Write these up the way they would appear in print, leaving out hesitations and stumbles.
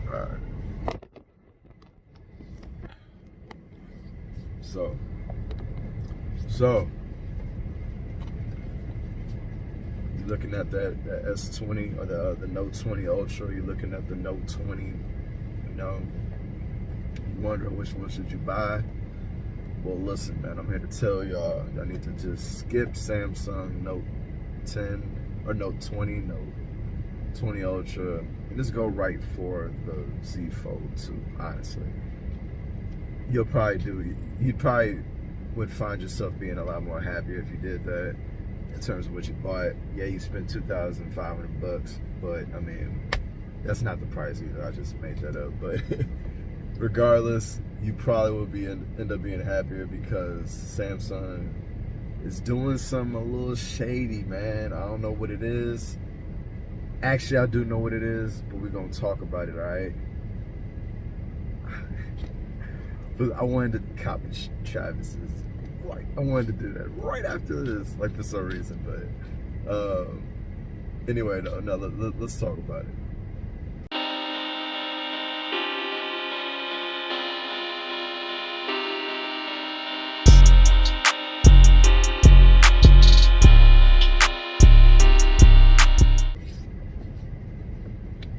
Alright. So you're looking at that S20 or the Note 20 Ultra. You're looking at the Note 20. You know, you wonder which one should you buy. Well, listen, man. I'm here to tell y'all need to just skip Samsung Note 10 or Note 20, Note 20 Ultra, and just go right for the Z Fold 2. Honestly, you probably would find yourself being a lot more happier if you did that. In terms of what you bought, yeah, you spent $2,500, but I mean, that's not the price either. I just made that up. But regardless, you probably will end up being happier because Samsung is doing something a little shady, man. I don't know what it is. Actually, I do know what it is, but we're gonna talk about it, all right? But I wanted to copy Travis's. Like, I wanted to do that right after this, like, for some reason. But anyway, no, let's talk about it.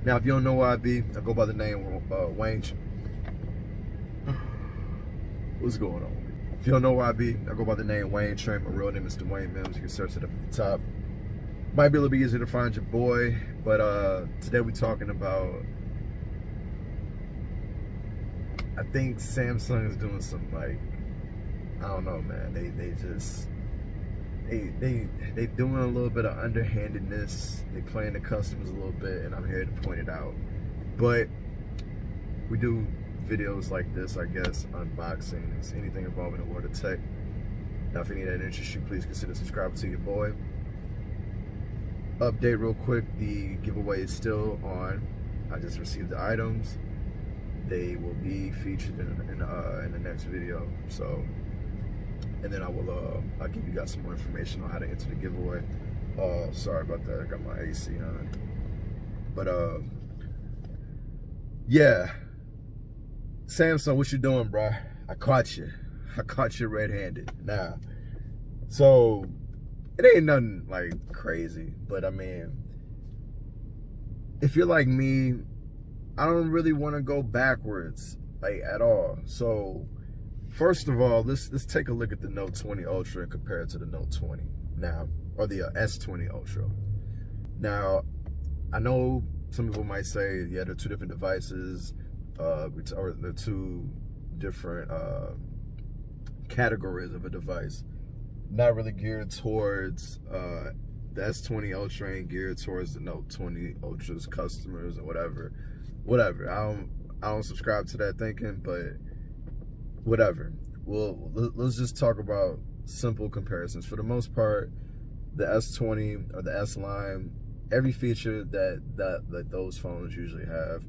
Now, if you don't know where I be, I go by the name Wayne. What's going on? If you don't know where I be, I go by the name Wayne Train. My real name is Dwayne Mims. You can search it up at the top. Might be a little bit easier to find your boy, but today we're talking about, I think Samsung is doing some, like, I don't know, man. They doing a little bit of underhandedness. They playing the customers a little bit, and I'm here to point it out. But we do videos like this, I guess, unboxings, anything involving the world of tech. Now, if any of that interests you, please consider subscribing to your boy. Update real quick, the giveaway is still on. I just received the items. They will be featured in the next video. So, and then I'll give you guys some more information on how to enter the giveaway. Sorry about that, I got my AC on. But yeah. Samsung, what you doing, bro? I caught you red-handed. Nah. So, it ain't nothing, like, crazy. But, I mean, if you're like me, I don't really want to go backwards, like, at all. So, first of all, let's take a look at the Note 20 Ultra and compare it to the Note 20. Now, or the S20 Ultra. Now, I know some people might say, yeah, they're two different devices. Or the two different categories of a device. Not really geared towards the S20 Ultra, ain't geared towards the Note 20 Ultra's customers or whatever. I don't subscribe to that thinking, but whatever. Well, let's just talk about simple comparisons. For the most part, the S20 or the S line, every feature that those phones usually have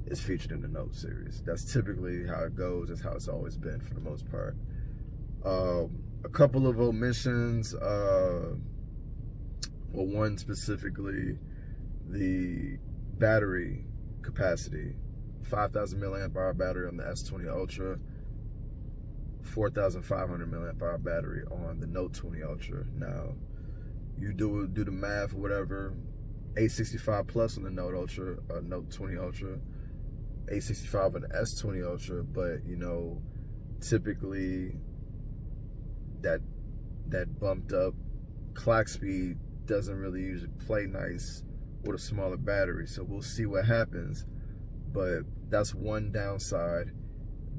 is featured in the Note series. That's typically how it goes. That's how it's always been for the most part. A couple of omissions. Well, one specifically, the battery capacity. 5,000 milliamp hour battery on the S20 Ultra. 4,500 milliamp hour battery on the Note 20 Ultra. Now, you do the math or whatever. 865 plus on the Note Ultra, Note 20 Ultra. 865 on the S20 Ultra, but you know, typically that bumped up clock speed doesn't really usually play nice with a smaller battery. So we'll see what happens, but that's one downside.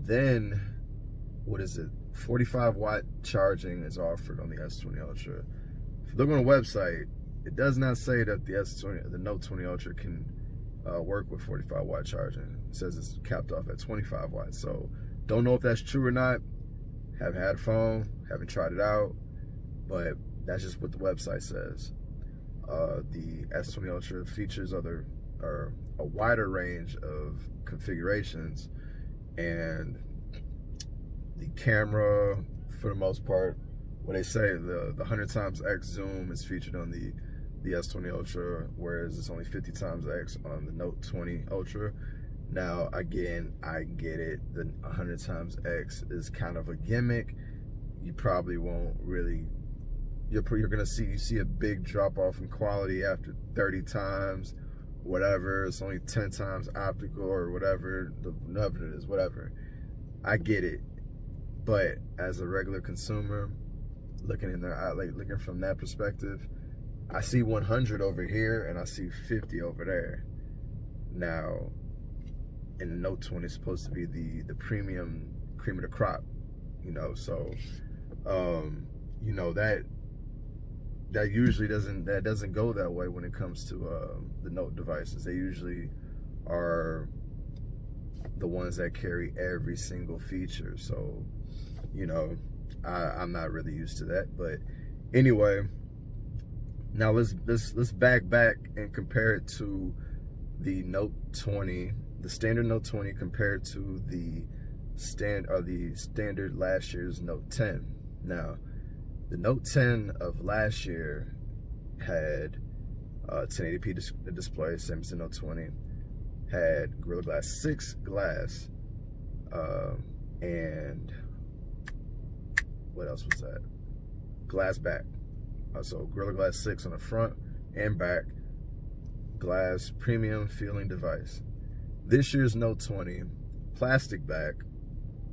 Then, what is it? 45 watt charging is offered on the S20 Ultra. If you look on the website, it does not say that the Note 20 Ultra can work with 45 watt charging. It says it's capped off at 25 watts. So don't know if that's true or not. Haven't had a phone, haven't tried it out, but that's just what the website says. The S20 Ultra features a wider range of configurations, and the camera, for the most part, what they say, the 100 times X zoom is featured on the S20 Ultra, whereas it's only 50 times X on the Note 20 Ultra. Now, again, I get it. The 100 times X is kind of a gimmick. You probably won't really, you're gonna see a big drop off in quality after 30 times, whatever. It's only 10 times optical or whatever it is, whatever. I get it, but as a regular consumer, looking in their eye, like looking from that perspective, I see 100 over here and I see 50 over there. Now, and the Note 20 is supposed to be the premium cream of the crop, you know. So, you know, that usually doesn't go that way when it comes to the Note devices. They usually are the ones that carry every single feature. So, you know, I'm not really used to that. But anyway, now let's back and compare it to the Note 20. The standard Note 20 compared to the standard last year's Note 10. Now, the Note 10 of last year had 1080p display, same as the Note 20. Had Gorilla Glass 6 glass, and what else was that? Glass back. So Gorilla Glass 6 on the front and back. Glass premium feeling device. This year's Note 20, plastic back,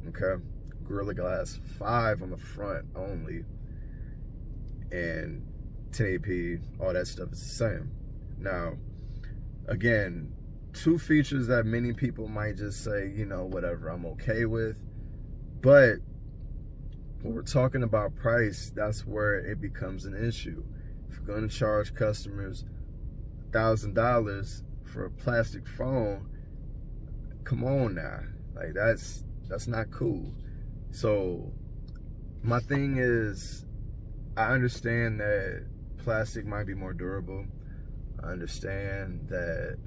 okay? Gorilla Glass 5 on the front only, and 1080p, all that stuff is the same. Now, again, two features that many people might just say, you know, whatever, I'm okay with. But when we're talking about price, that's where it becomes an issue. If you're going to charge customers $1,000 for a plastic phone, come on now, like that's not cool. So my thing is, I understand that plastic might be more durable. I understand that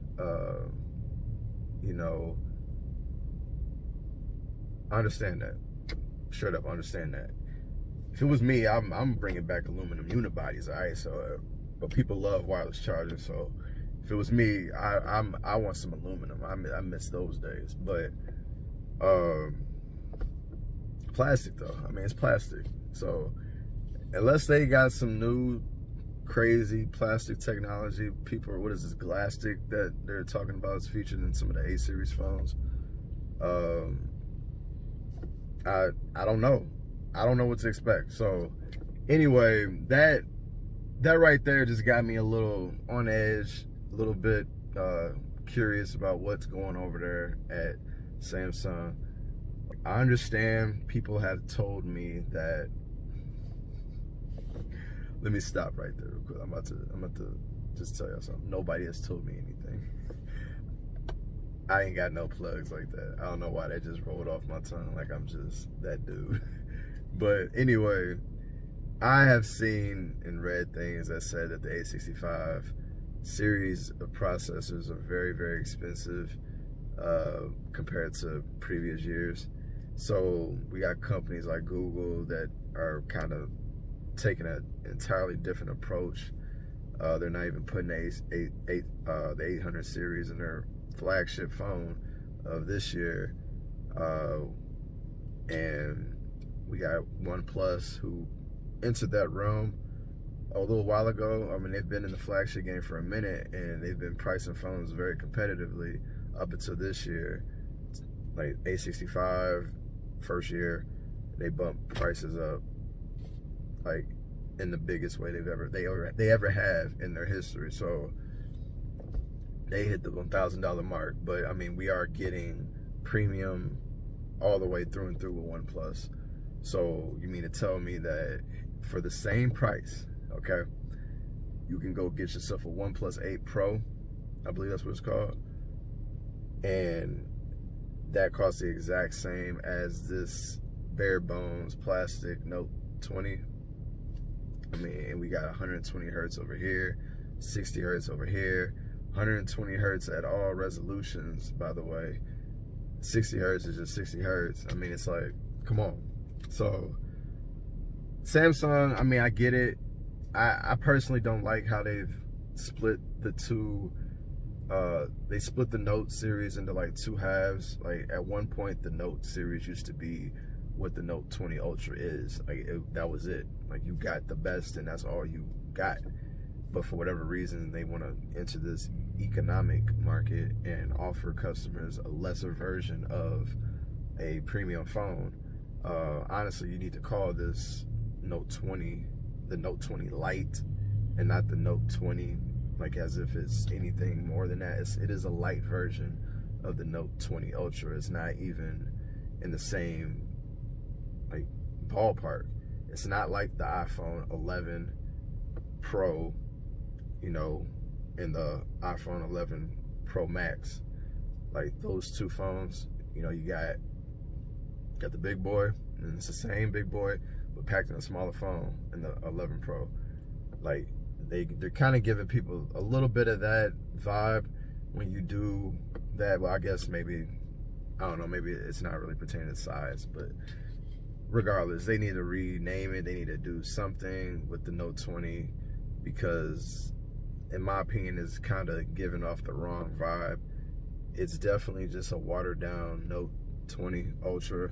you know, I understand that. Straight up, I understand that. If it was me, I'm bringing back aluminum unibodies, all right? So, but people love wireless charging, so if it was me, I want some aluminum. I miss those days. But plastic though, I mean, it's plastic. So unless they got some new crazy plastic technology, people, what is this, Glastic that they're talking about is featured in some of the A series phones. I don't know. I don't know what to expect. So anyway, that right there just got me a little on edge, a little bit curious about what's going over there at Samsung. I understand people have told me that. Let me stop right there real quick. I'm about to just tell y'all something. Nobody has told me anything. I ain't got no plugs like that. I don't know why that just rolled off my tongue like I'm just that dude. But anyway, I have seen and read things that said that the A65 series of processors are very, very expensive compared to previous years. So we got companies like Google that are kind of taking an entirely different approach. They're not even putting the 800 series in their flagship phone of this year. And we got OnePlus, who entered that realm a little while ago. I mean, they've been in the flagship game for a minute, and they've been pricing phones very competitively up until this year. Like A65, first year, they bumped prices up like in the biggest way they ever have in their history. So they hit the $1,000 mark. But I mean, we are getting premium all the way through and through with OnePlus. So you mean to tell me that for the same price, okay, you can go get yourself a OnePlus 8 Pro, I believe that's what it's called, and that costs the exact same as this bare bones plastic Note 20? I mean, and we got 120 hertz over here, 60 hertz over here, 120 hertz at all resolutions, by the way. 60 hertz is just 60 hertz. I mean, it's like, come on. So Samsung, I mean, I get it. I personally don't like how they've split the two They split the Note series into like two halves. Like at one point, the Note series used to be what the Note 20 Ultra is. Like that was it. Like you got the best, and that's all you got. But for whatever reason, they want to enter this economic market and offer customers a lesser version of a premium phone. Honestly, you need to call this Note 20 the Note 20 Lite and not the Note 20, like as if it's anything more than that. It is a light version of the Note 20 Ultra. It's not even in the same like ballpark. It's not like the iPhone 11 Pro, you know, and the iPhone 11 Pro Max. Like those two phones, you know, you got the big boy, and it's the same big boy but packed in a smaller phone in the 11 Pro. Like they're kind of giving people a little bit of that vibe when you do that. Well, I guess maybe, I don't know, maybe it's not really pertaining to size, but regardless, they need to rename it. They need to do something with the Note 20 because, in my opinion, it's kind of giving off the wrong vibe. It's definitely just a watered down Note 20 Ultra,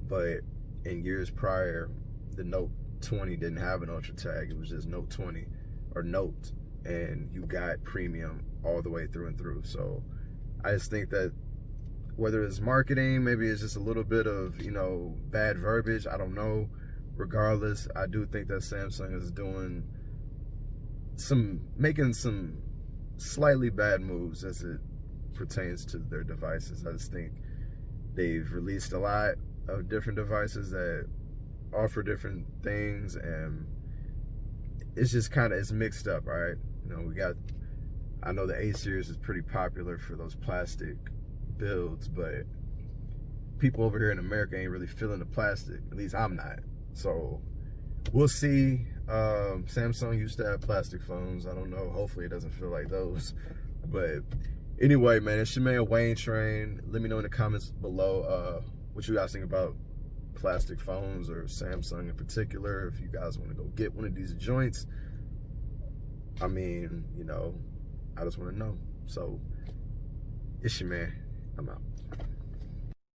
but in years prior, the Note 20 didn't have an Ultra tag. It was just Note 20 or Note, and you got premium all the way through and through. So I just think that whether it's marketing, maybe it's just a little bit of, you know, bad verbiage, I don't know. Regardless, I do think that Samsung is making some slightly bad moves as it pertains to their devices. I just think they've released a lot of different devices that offer different things, and it's just kind of, it's mixed up, right? You know, I know the A series is pretty popular for those plastic builds, but people over here in America ain't really feeling the plastic. At least I'm not. So we'll see. Samsung used to have plastic phones. I don't know. Hopefully it doesn't feel like those. But anyway, man, it's your man Wayne Train. Let me know in the comments below what you guys think about plastic phones or Samsung in particular. If you guys want to go get one of these joints, I mean, you know, I just want to know. So it's your man. I'm out.